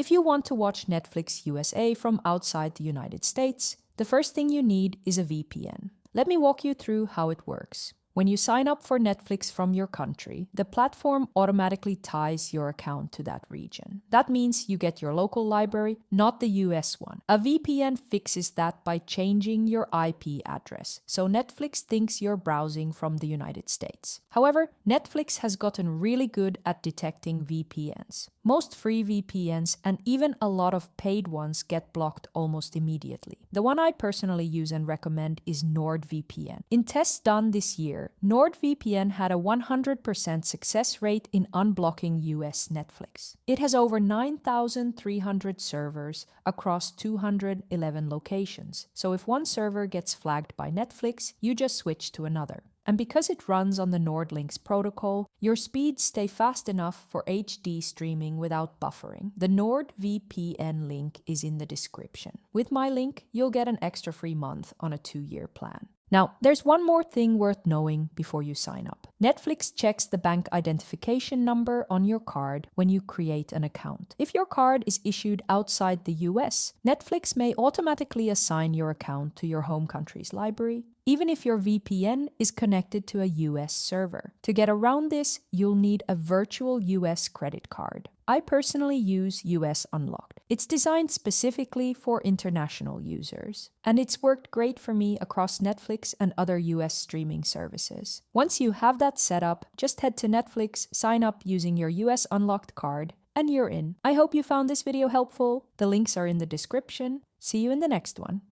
If you want to watch Netflix USA from outside the United States, the first thing you need is a VPN. Let me walk you through how it works. When you sign up for Netflix from your country, the platform automatically ties your account to that region. That means you get your local library, not the US one. A VPN fixes that by changing your IP address, so Netflix thinks you're browsing from the United States. However, Netflix has gotten really good at detecting VPNs. Most free VPNs and even a lot of paid ones get blocked almost immediately. The one I personally use and recommend is NordVPN. In tests done this year, NordVPN had a 100% success rate in unblocking US Netflix. It has over 9,300 servers across 211 locations, so if one server gets flagged by Netflix, you just switch to another. And because it runs on the NordLynx protocol, your speeds stay fast enough for HD streaming without buffering. The NordVPN link is in the description. With my link, you'll get an extra free month on a 2-year plan. Now, there's one more thing worth knowing before you sign up. Netflix checks the bank identification number on your card when you create an account. If your card is issued outside the US, Netflix may automatically assign your account to your home country's library, even if your VPN is connected to a US server. To get around this, you'll need a virtual US credit card. I personally use US Unlocked. It's designed specifically for international users, and it's worked great for me across Netflix and other US streaming services. Once you have that set up, just head to Netflix, sign up using your US Unlocked card, and you're in. I hope you found this video helpful. The links are in the description. See you in the next one.